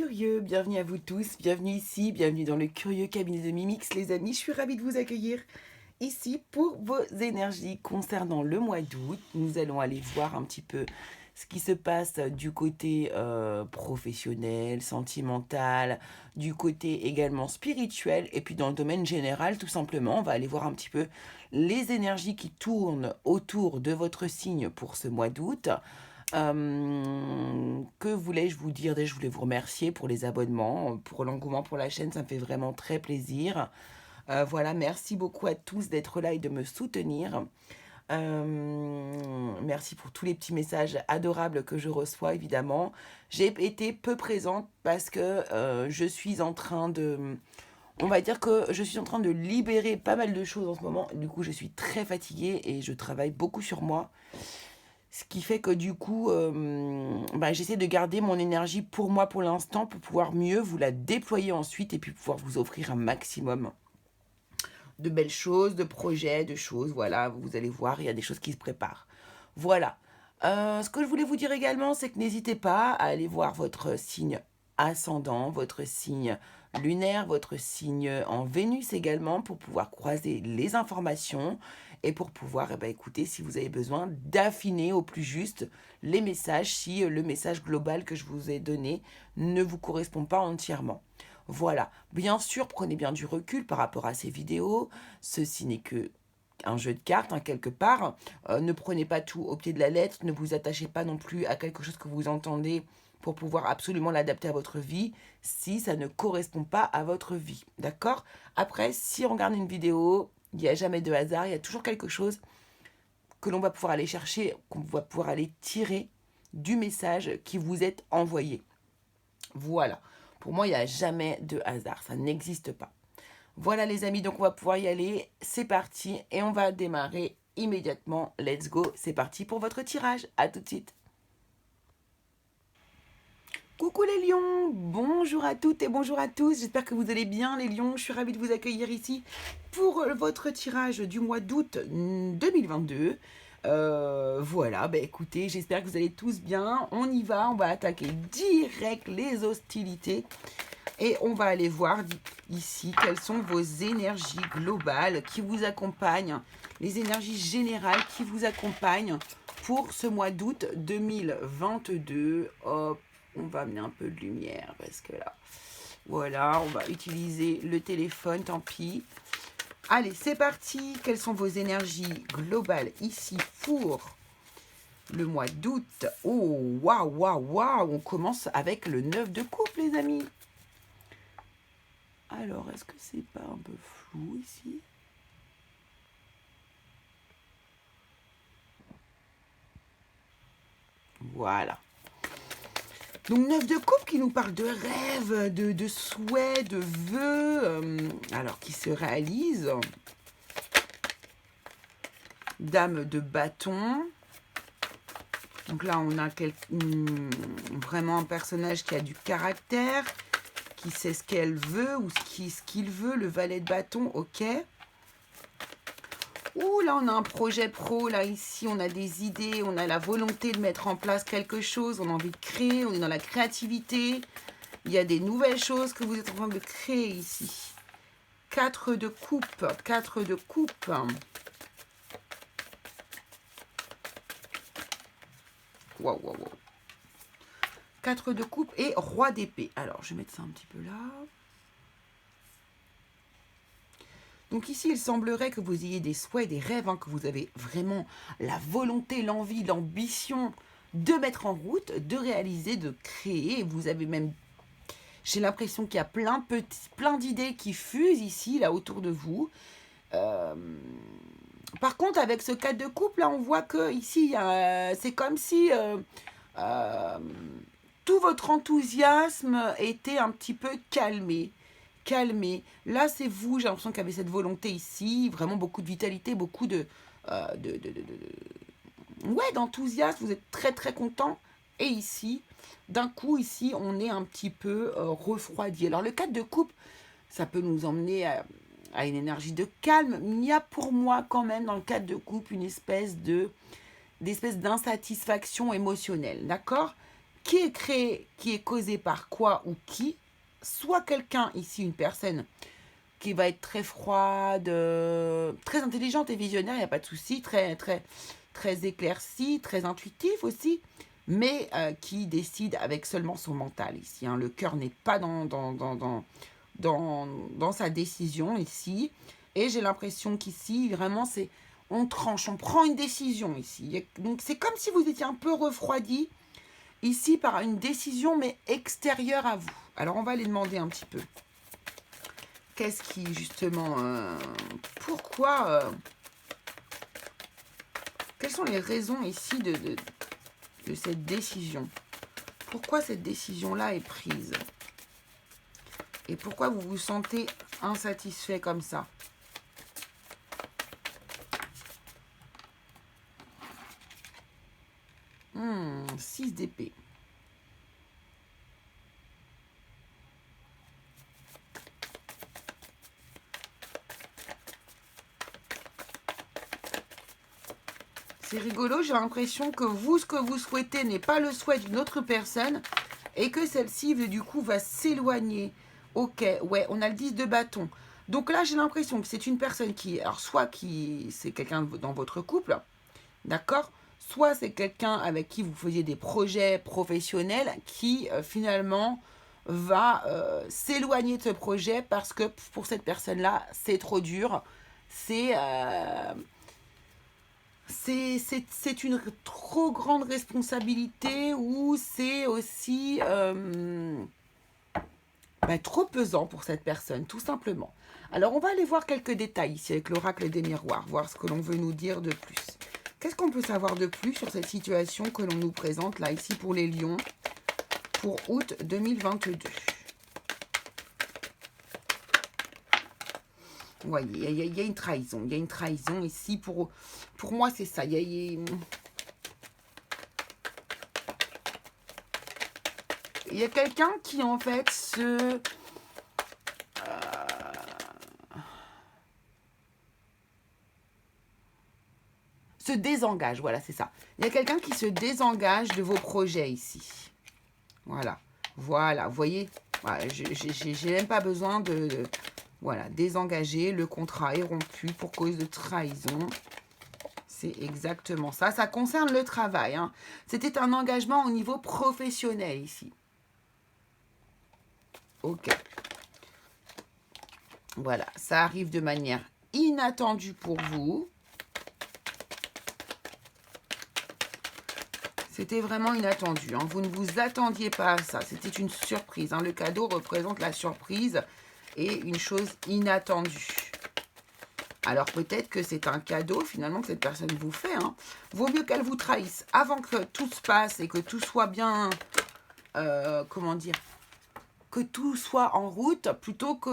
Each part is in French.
curieux, bienvenue à vous tous, bienvenue ici, bienvenue dans le curieux cabinet de Mimix les amis, je suis ravie de vous accueillir ici pour vos énergies concernant le mois d'août. Nous allons aller voir un petit peu ce qui se passe du côté professionnel, sentimental, du côté également spirituel et puis dans le domaine général tout simplement. On va aller voir un petit peu les énergies qui tournent autour de votre signe pour ce mois d'août. Que voulais-je vous dire? Déjà, je voulais vous remercier pour les abonnements, pour l'engouement pour la chaîne, ça me fait vraiment très plaisir. Voilà, merci beaucoup à tous d'être là et de me soutenir. Merci pour tous les petits messages adorables que je reçois, évidemment. J'ai été peu présente parce que je suis en train de... On va dire que je suis en train de libérer pas mal de choses en ce moment. Du coup, je suis très fatiguée et je travaille beaucoup sur moi. Ce qui fait que du coup, j'essaie de garder mon énergie pour moi pour l'instant pour pouvoir mieux vous la déployer ensuite et puis pouvoir vous offrir un maximum de belles choses, de projets, de choses. Voilà, vous allez voir, il y a des choses qui se préparent. Voilà. Ce que je voulais vous dire également, c'est que n'hésitez pas à aller voir votre signe ascendant, votre signe lunaire, votre signe en Vénus également pour pouvoir croiser les informations et pour pouvoir écouter si vous avez besoin d'affiner au plus juste les messages si le message global que je vous ai donné ne vous correspond pas entièrement. Voilà, bien sûr, prenez bien du recul par rapport à ces vidéos. Ceci n'est que un jeu de cartes, quelque part. Ne prenez pas tout au pied de la lettre. Ne vous attachez pas non plus à quelque chose que vous entendez pour pouvoir absolument l'adapter à votre vie si ça ne correspond pas à votre vie. D'accord? Après, si on regarde une vidéo, il n'y a jamais de hasard. Il y a toujours quelque chose que l'on va pouvoir aller chercher, qu'on va pouvoir aller tirer du message qui vous est envoyé. Voilà. Pour moi, il n'y a jamais de hasard. Ça n'existe pas. Voilà les amis, donc on va pouvoir y aller. C'est parti et on va démarrer immédiatement. Let's go, c'est parti pour votre tirage. À tout de suite. Coucou les lions, bonjour à toutes et bonjour à tous. J'espère que vous allez bien les lions. Je suis ravie de vous accueillir ici pour votre tirage du mois d'août 2022. Voilà, écoutez, j'espère que vous allez tous bien. On y va, on va attaquer direct les hostilités. Et on va aller voir ici quelles sont vos énergies globales qui vous accompagnent, les énergies générales qui vous accompagnent pour ce mois d'août 2022. Hop, on va amener un peu de lumière parce que là, voilà, on va utiliser le téléphone, tant pis. Allez, c'est parti. Quelles sont vos énergies globales ici pour le mois d'août? Oh, waouh, waouh, waouh. On commence avec le 9 de coupe, les amis. Alors, est-ce que c'est pas un peu flou ici? Voilà. Donc, 9 de coupe qui nous parle de rêves, de souhaits, de vœux, alors qui se réalisent. Dame de bâton. Donc là, on a vraiment un personnage qui a du caractère, qui sait ce qu'elle veut ou ce qu'il veut, le valet de bâton, ok. Ouh, là, on a un projet pro, là, ici, on a des idées, on a la volonté de mettre en place quelque chose, on a envie de créer, on est dans la créativité. Il y a des nouvelles choses que vous êtes en train de créer ici. 4 de coupe, 4 de coupe. Waouh, waouh, waouh. 4 de coupe et roi d'épée. Alors, je vais mettre ça un petit peu là. Donc ici, il semblerait que vous ayez des souhaits, des rêves, que vous avez vraiment la volonté, l'envie, l'ambition de mettre en route, de réaliser, de créer. Vous avez même, j'ai l'impression qu'il y a plein d'idées qui fusent ici, là, autour de vous. Par contre, avec ce 4 de coupe, là, on voit que ici, c'est comme si tout votre enthousiasme était un petit peu calmé. Là, c'est vous, j'ai l'impression qu'il y avait cette volonté ici, vraiment beaucoup de vitalité, beaucoup d'enthousiasme, vous êtes très très content. Et ici, d'un coup, ici, on est un petit peu refroidi. Alors, le 4 de coupe, ça peut nous emmener à une énergie de calme. Il y a pour moi quand même, dans le 4 de coupe, une espèce d'insatisfaction émotionnelle, d'accord ? qui est créé, qui est causé par quoi ou qui, soit quelqu'un ici, une personne qui va être très froide, très intelligente et visionnaire, il n'y a pas de souci, très éclaircie, très intuitif aussi, mais qui décide avec seulement son mental ici. Hein. Le cœur n'est pas dans sa décision ici. Et j'ai l'impression qu'ici, vraiment, on tranche, on prend une décision ici. Donc c'est comme si vous étiez un peu refroidi ici par une décision, mais extérieure à vous. Alors on va aller demander un petit peu. Qu'est-ce qui, justement, pourquoi, quelles sont les raisons ici de cette décision? Pourquoi cette décision-là est prise? Et pourquoi vous vous sentez insatisfait comme ça? 6 d'épée. C'est rigolo, j'ai l'impression que vous, ce que vous souhaitez n'est pas le souhait d'une autre personne et que celle-ci, du coup, va s'éloigner. Ok, ouais, on a le 10 de bâton. Donc là, j'ai l'impression que c'est une personne qui, alors soit c'est quelqu'un dans votre couple, d'accord? Soit c'est quelqu'un avec qui vous faisiez des projets professionnels qui, finalement, va s'éloigner de ce projet parce que pour cette personne-là, c'est trop dur. C'est... c'est une trop grande responsabilité ou c'est aussi trop pesant pour cette personne, tout simplement. Alors, on va aller voir quelques détails ici avec l'oracle des miroirs, voir ce que l'on veut nous dire de plus. Qu'est-ce qu'on peut savoir de plus sur cette situation que l'on nous présente là, ici, pour les lions, pour août 2022? Ouais, il y a une trahison. Il y a une trahison ici. Pour moi, c'est ça. Il y a quelqu'un qui, en fait, se désengage. Voilà, c'est ça. Il y a quelqu'un qui se désengage de vos projets ici. Voilà. Voilà, vous voyez, voilà, j'ai même pas besoin voilà, désengager. Le contrat est rompu pour cause de trahison. C'est exactement ça. Ça concerne le travail. Hein. C'était un engagement au niveau professionnel ici. Ok. Voilà, ça arrive de manière inattendue pour vous. C'était vraiment inattendu. Hein. Vous ne vous attendiez pas à ça. C'était une surprise. Hein. Le cadeau représente la surprise et une chose inattendue. Alors peut-être que c'est un cadeau finalement que cette personne vous fait. Hein. Vaut mieux qu'elle vous trahisse avant que tout se passe et que tout soit bien, comment dire, que tout soit en route plutôt que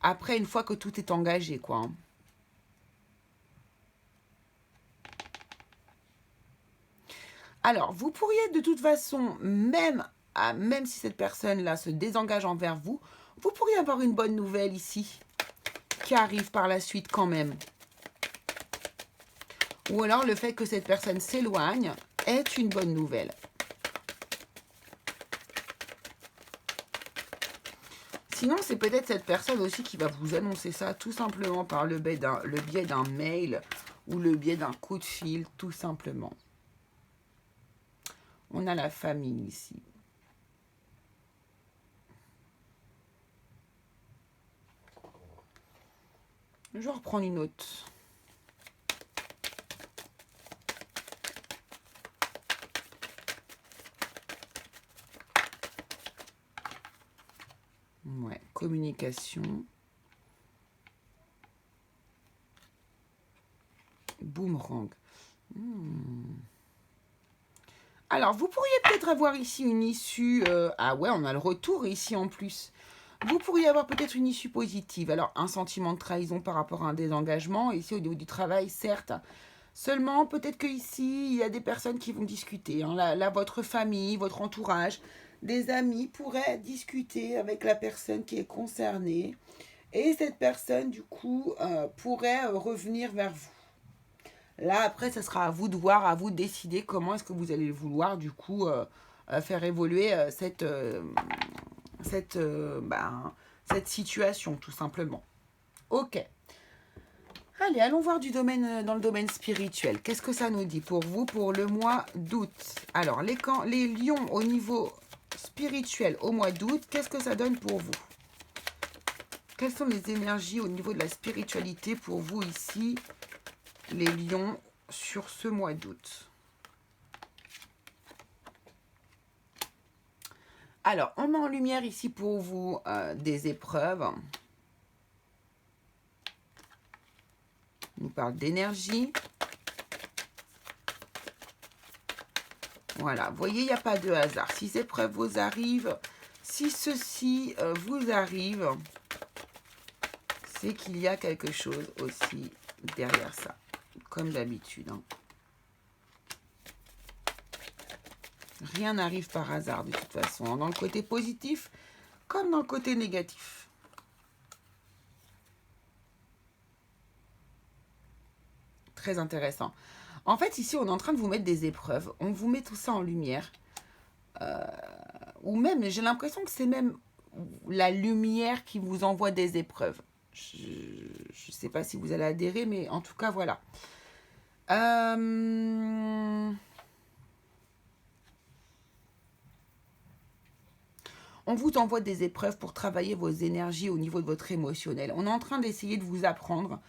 après une fois que tout est engagé, quoi. Hein. Alors, vous pourriez de toute façon, même si cette personne-là se désengage envers vous, vous pourriez avoir une bonne nouvelle ici, qui arrive par la suite quand même. Ou alors, le fait que cette personne s'éloigne est une bonne nouvelle. Sinon, c'est peut-être cette personne aussi qui va vous annoncer ça tout simplement par le biais d'un mail ou le biais d'un coup de fil, tout simplement. On a la famille ici. Je vais reprendre une autre. Ouais, communication. Boomerang. Alors, vous pourriez peut-être avoir ici une issue... ah ouais, on a le retour ici en plus. Vous pourriez avoir peut-être une issue positive. Alors, un sentiment de trahison par rapport à un désengagement. Ici, au niveau du travail, certes. Seulement, peut-être qu'ici, il y a des personnes qui vont discuter. Hein. Là, votre famille, votre entourage, des amis pourraient discuter avec la personne qui est concernée. Et cette personne, du coup, pourrait revenir vers vous. Là, après, ça sera à vous de voir, à vous de décider comment est-ce que vous allez vouloir, du coup, faire évoluer cette situation, tout simplement. Ok. Allez, allons voir dans le domaine spirituel. Qu'est-ce que ça nous dit pour vous pour le mois d'août? Alors, les lions au niveau spirituel au mois d'août, qu'est-ce que ça donne pour vous? Quelles sont les énergies au niveau de la spiritualité pour vous ici, les lions, sur ce mois d'août? Alors, on met en lumière ici pour vous des épreuves. On nous parle d'énergie. Voilà, vous voyez, il n'y a pas de hasard. Si ces épreuves vous arrivent, si ceci vous arrive, c'est qu'il y a quelque chose aussi derrière ça, comme d'habitude. Hein. Rien n'arrive par hasard de toute façon, hein, dans le côté positif comme dans le côté négatif. Très intéressant. En fait, ici, on est en train de vous mettre des épreuves. On vous met tout ça en lumière. Ou même, j'ai l'impression que c'est même la lumière qui vous envoie des épreuves. Je ne sais pas si vous allez adhérer, mais en tout cas, voilà. On vous envoie des épreuves pour travailler vos énergies au niveau de votre émotionnel. On est en train d'essayer de vous apprendre.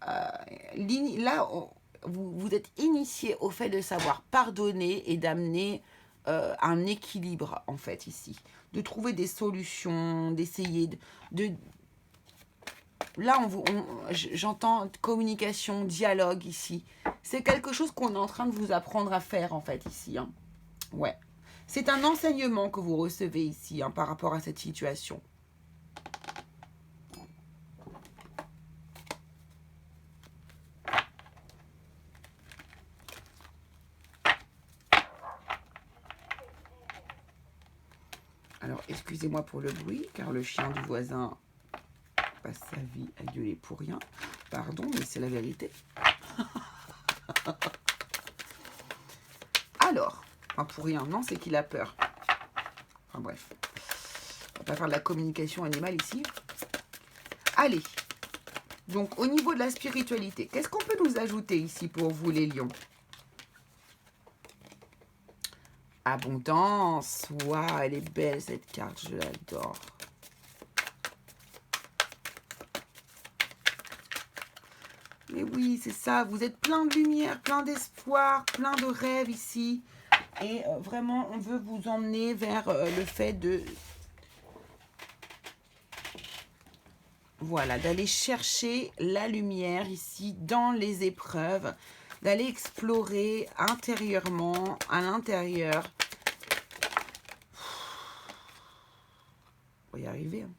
Là, vous êtes initié au fait de savoir pardonner et d'amener un équilibre, en fait, ici. De trouver des solutions, d'essayer de là, j'entends communication, dialogue ici. C'est quelque chose qu'on est en train de vous apprendre à faire, en fait, ici. Hein. Ouais. C'est un enseignement que vous recevez ici hein, par rapport à cette situation. Alors, excusez-moi pour le bruit, car le chien du voisin passe sa vie à gueuler pour rien. Pardon, mais c'est la vérité. Alors, enfin pour rien, non, c'est qu'il a peur. Enfin bref, on va pas faire de la communication animale ici. Allez, donc au niveau de la spiritualité, qu'est-ce qu'on peut nous ajouter ici pour vous les lions? Abondance, waouh, elle est belle cette carte, je l'adore. Mais oui, c'est ça, vous êtes plein de lumière, plein d'espoir, plein de rêves ici. Et vraiment, on veut vous emmener vers le fait de... Voilà, d'aller chercher la lumière ici dans les épreuves, d'aller explorer intérieurement, à l'intérieur. On va y arriver. Hein.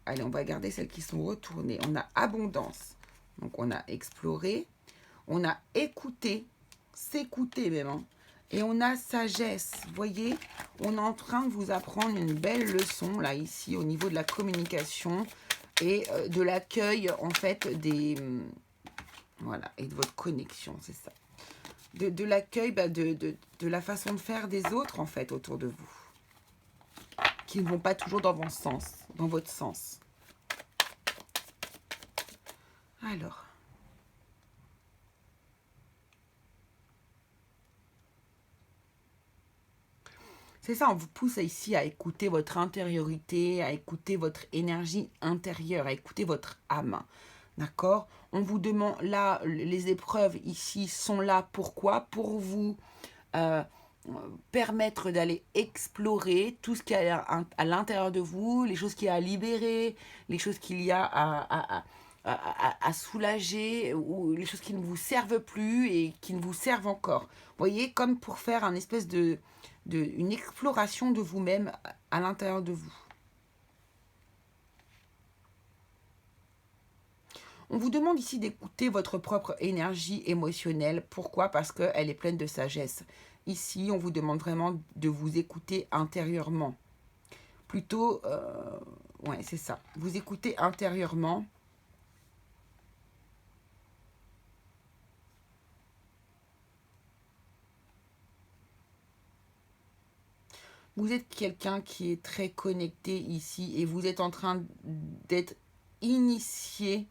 Allez, on va garder celles qui sont retournées. On a abondance. Donc, on a exploré. On a écouté. S'écouter même. Hein. Et on a sagesse. Vous voyez, on est en train de vous apprendre une belle leçon, là, ici, au niveau de la communication et de l'accueil, en fait, des... Voilà, et de votre connexion, c'est ça. De l'accueil, de la façon de faire des autres, en fait, autour de vous. Qui ne vont pas toujours dans votre sens. Alors. C'est ça, on vous pousse ici à écouter votre intériorité, à écouter votre énergie intérieure, à écouter votre âme. D'accord? On vous demande, là, les épreuves ici sont là, pourquoi? Pour vous permettre d'aller explorer tout ce qu'il y a à l'intérieur de vous, les choses qu'il y a à libérer, les choses qu'il y a à soulager, ou les choses qui ne vous servent plus et qui ne vous servent encore. Vous voyez, comme pour faire un espèce une exploration de vous-même à l'intérieur de vous. On vous demande ici d'écouter votre propre énergie émotionnelle. Pourquoi? Parce qu'elle est pleine de sagesse. Ici, on vous demande vraiment de vous écouter intérieurement. Plutôt, ouais, c'est ça. Vous écoutez intérieurement. vous êtes quelqu'un qui est très connecté ici et vous êtes en train d'être initié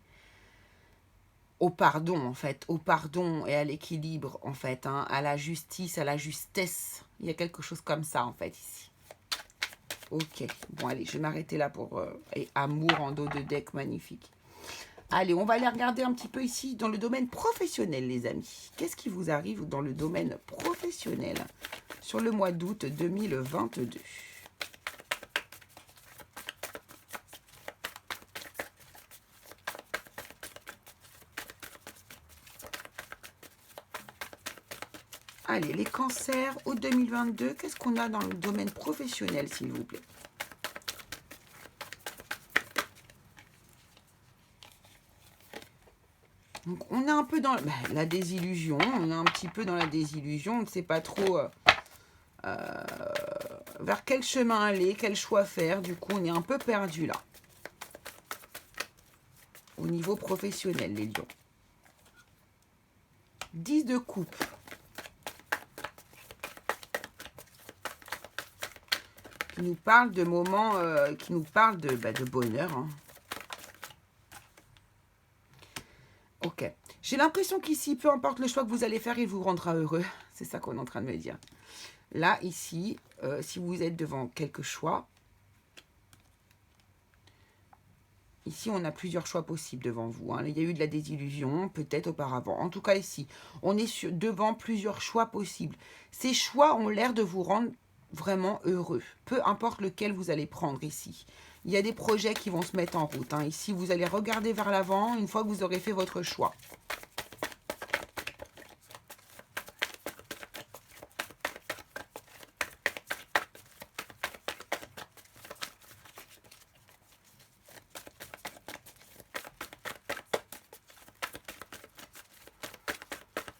au pardon, en fait, au pardon et à l'équilibre, en fait, hein, à la justice, à la justesse. Il y a quelque chose comme ça, en fait, ici. Ok, bon, allez, je vais m'arrêter là pour... et amour en dos de deck, magnifique. Allez, on va aller regarder un petit peu ici dans le domaine professionnel, les amis. Qu'est-ce qui vous arrive dans le domaine professionnel sur le mois d'août 2022 ? Allez, les cancers, août 2022, qu'est-ce qu'on a dans le domaine professionnel, s'il vous plaît ? Donc, on est un peu dans la désillusion, on est un petit peu dans la désillusion, on ne sait pas trop vers quel chemin aller, quel choix faire, du coup on est un peu perdu là, au niveau professionnel, les lions. 10 de coupe. Qui nous parle de moments, qui nous parle de bonheur, hein. Ok. J'ai l'impression qu'ici, peu importe le choix que vous allez faire, il vous rendra heureux. C'est ça qu'on est en train de me dire. Là, ici, si vous êtes devant quelques choix, ici, on a plusieurs choix possibles devant vous, hein. Il y a eu de la désillusion, peut-être auparavant. En tout cas, ici, on est devant plusieurs choix possibles. Ces choix ont l'air de vous rendre vraiment heureux, peu importe lequel vous allez prendre ici. Il y a des projets qui vont se mettre en route, hein. Ici, vous allez regarder vers l'avant une fois que vous aurez fait votre choix.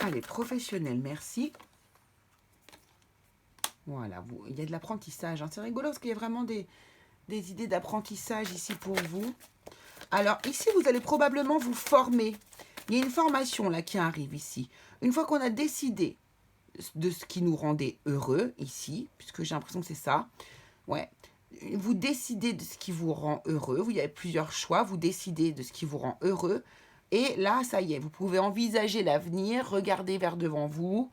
Allez, professionnel, merci. Voilà, il y a de l'apprentissage, hein. C'est rigolo parce qu'il y a vraiment des idées d'apprentissage ici pour vous. Alors ici, vous allez probablement vous former. Il y a une formation là qui arrive ici. Une fois qu'on a décidé de ce qui nous rendait heureux ici, puisque j'ai l'impression que c'est ça. Ouais. Vous décidez de ce qui vous rend heureux. Vous y avez plusieurs choix. Vous décidez de ce qui vous rend heureux. Et là, ça y est, vous pouvez envisager l'avenir, regarder vers devant vous.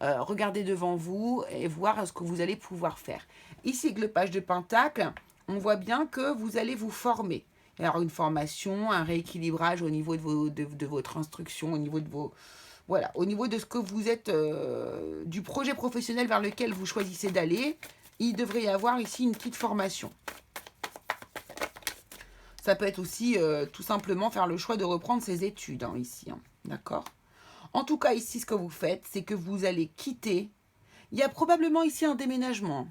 Regardez devant vous et voir ce que vous allez pouvoir faire. Ici, avec le page de Pentacle, on voit bien que vous allez vous former. Alors, une formation, un rééquilibrage au niveau de votre instruction, au niveau de vos... Voilà, au niveau de ce que vous êtes, du projet professionnel vers lequel vous choisissez d'aller, il devrait y avoir ici une petite formation. Ça peut être aussi tout simplement faire le choix de reprendre ses études, hein, ici, hein, d'accord ? En tout cas, ici, ce que vous faites, c'est que vous allez quitter. Il y a probablement ici un déménagement.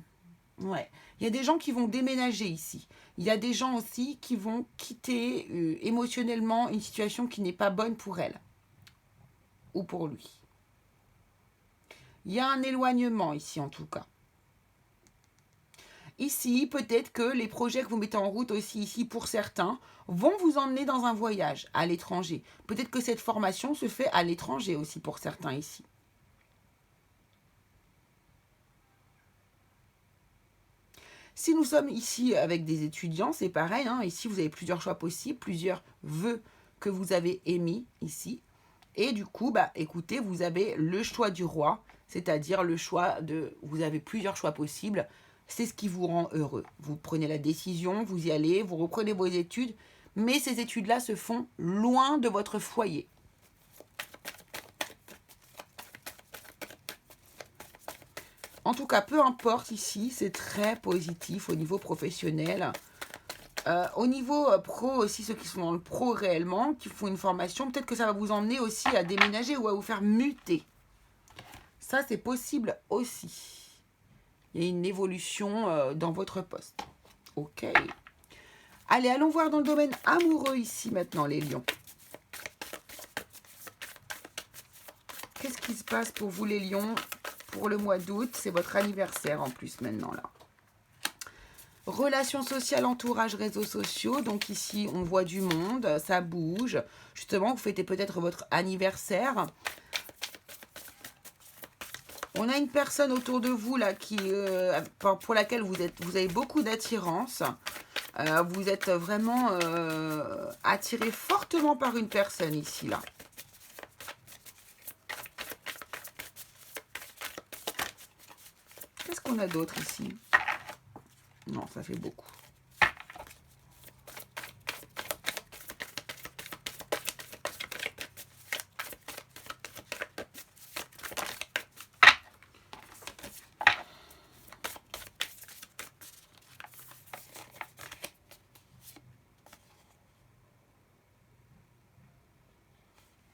Ouais. Il y a des gens qui vont déménager ici. Il y a des gens aussi qui vont quitter émotionnellement une situation qui n'est pas bonne pour elle ou pour lui. Il y a un éloignement ici, en tout cas. Ici, peut-être que les projets que vous mettez en route aussi ici, pour certains, vont vous emmener dans un voyage à l'étranger. Peut-être que cette formation se fait à l'étranger aussi pour certains ici. Si nous sommes ici avec des étudiants, c'est pareil, hein. Ici, vous avez plusieurs choix possibles, plusieurs vœux que vous avez émis ici. Et du coup, écoutez, vous avez le choix du roi, c'est-à-dire le choix de... Vous avez plusieurs choix possibles. C'est ce qui vous rend heureux. Vous prenez la décision, vous y allez, vous reprenez vos études, mais ces études-là se font loin de votre foyer. En tout cas, peu importe ici, c'est très positif au niveau professionnel. Au niveau pro aussi, ceux qui sont dans le pro réellement, qui font une formation, peut-être que ça va vous emmener aussi à déménager ou à vous faire muter. Ça, c'est possible aussi. Il y a une évolution dans votre poste. Ok. Allez, allons voir dans le domaine amoureux ici maintenant, les lions. Qu'est-ce qui se passe pour vous, les lions, pour le mois d'août? C'est votre anniversaire en plus maintenant, là. Relations sociales, entourage, réseaux sociaux. Donc ici, on voit du monde, ça bouge. Justement, vous fêtez peut-être votre anniversaire. On a une personne autour de vous là pour laquelle vous avez beaucoup d'attirance. Vous êtes vraiment attiré fortement par une personne ici là. Qu'est-ce qu'on a d'autre ici? Non, ça fait beaucoup.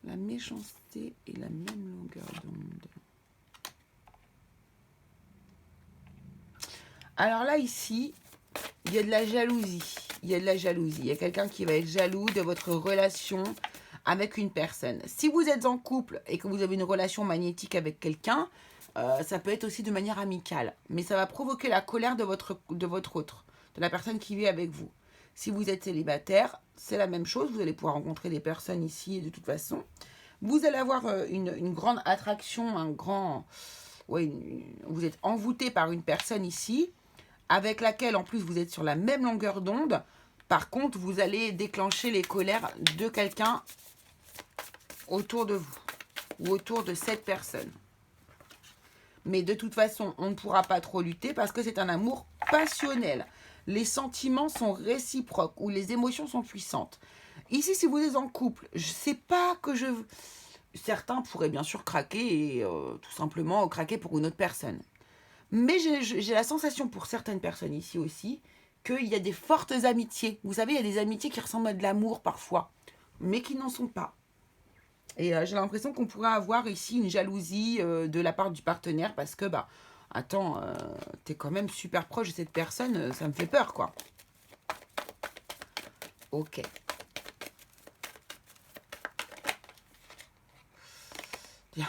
La méchanceté et la même longueur d'onde. Alors là, ici, il y a de la jalousie. Il y a de la jalousie. Il y a quelqu'un qui va être jaloux de votre relation avec une personne. Si vous êtes en couple et que vous avez une relation magnétique avec quelqu'un, ça peut être aussi de manière amicale. Mais ça va provoquer la colère de votre autre, de la personne qui vit avec vous. Si vous êtes célibataire, c'est la même chose. Vous allez pouvoir rencontrer des personnes ici de toute façon. Vous allez avoir une grande attraction, un grand... Ouais, vous êtes envoûté par une personne ici, avec laquelle en plus vous êtes sur la même longueur d'onde. Par contre, vous allez déclencher les colères de quelqu'un autour de vous ou autour de cette personne. Mais de toute façon, on ne pourra pas trop lutter parce que c'est un amour passionnel. Les sentiments sont réciproques ou les émotions sont puissantes. Ici, si vous êtes en couple, je ne sais pas que je... Certains pourraient bien sûr craquer et tout simplement craquer pour une autre personne. Mais j'ai la sensation pour certaines personnes ici aussi qu'il y a des fortes amitiés. Vous savez, il y a des amitiés qui ressemblent à de l'amour parfois, mais qui n'en sont pas. Et j'ai l'impression qu'on pourrait avoir ici une jalousie de la part du partenaire parce que, bah, attends, t'es quand même super proche de cette personne, ça me fait peur, quoi. Ok. Bien.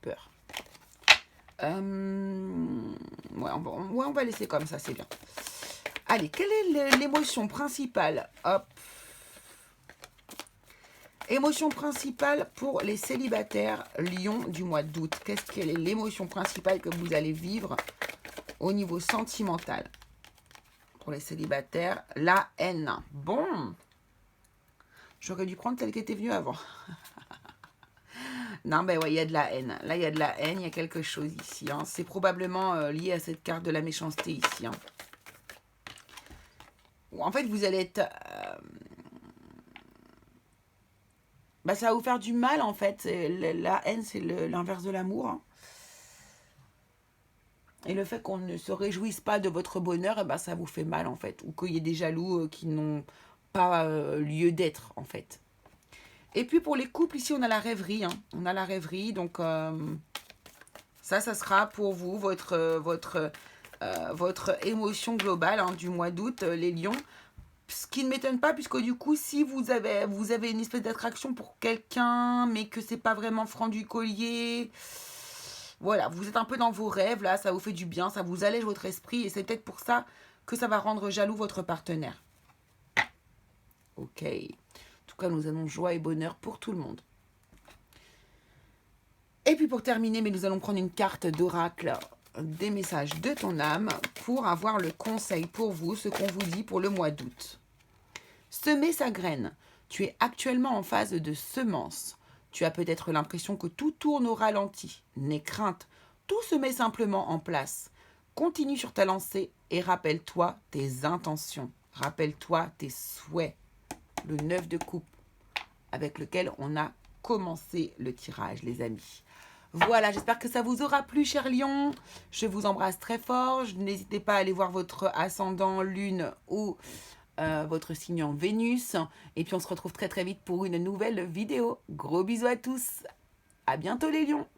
Peur. Ouais, on va laisser comme ça, c'est bien. Allez, quelle est l'émotion principale? Hop. Émotion principale pour les célibataires Lion du mois d'août. Quelle est l'émotion principale que vous allez vivre au niveau sentimental? Pour les célibataires, la haine. Bon. J'aurais dû prendre celle qui était venue avant. Non, ben ouais, il y a de la haine. Là, il y a de la haine, il y a quelque chose ici. Hein. C'est probablement lié à cette carte de la méchanceté ici. Hein. En fait, vous allez être... bah, ça va vous faire du mal, en fait. La haine, c'est l'inverse de l'amour. Hein. Et le fait qu'on ne se réjouisse pas de votre bonheur, eh ben, ça vous fait mal, en fait. Ou qu'il y ait des jaloux qui n'ont pas lieu d'être, en fait. Et puis pour les couples, ici, on a la rêverie. Hein. On a la rêverie, donc ça sera pour vous, votre émotion globale hein, du mois d'août, les lions. Ce qui ne m'étonne pas, puisque du coup, si vous avez une espèce d'attraction pour quelqu'un, mais que c'est pas vraiment franc du collier, voilà, vous êtes un peu dans vos rêves, là, ça vous fait du bien, ça vous allège votre esprit, et c'est peut-être pour ça que ça va rendre jaloux votre partenaire. Ok. En tout cas, nous allons joie et bonheur pour tout le monde. Et puis pour terminer, mais nous allons prendre une carte d'oracle des messages de ton âme pour avoir le conseil pour vous, ce qu'on vous dit pour le mois d'août. Semer sa graine. Tu es actuellement en phase de semence. Tu as peut-être l'impression que tout tourne au ralenti. N'aie crainte, tout se met simplement en place. Continue sur ta lancée et rappelle-toi tes intentions. Rappelle-toi tes souhaits. Le 9 de coupe avec lequel on a commencé le tirage, les amis. Voilà, j'espère que ça vous aura plu, chers lions. Je vous embrasse très fort. N'hésitez pas à aller voir votre ascendant lune ou votre signe en Vénus. Et puis, on se retrouve très très vite pour une nouvelle vidéo. Gros bisous à tous. À bientôt, les lions.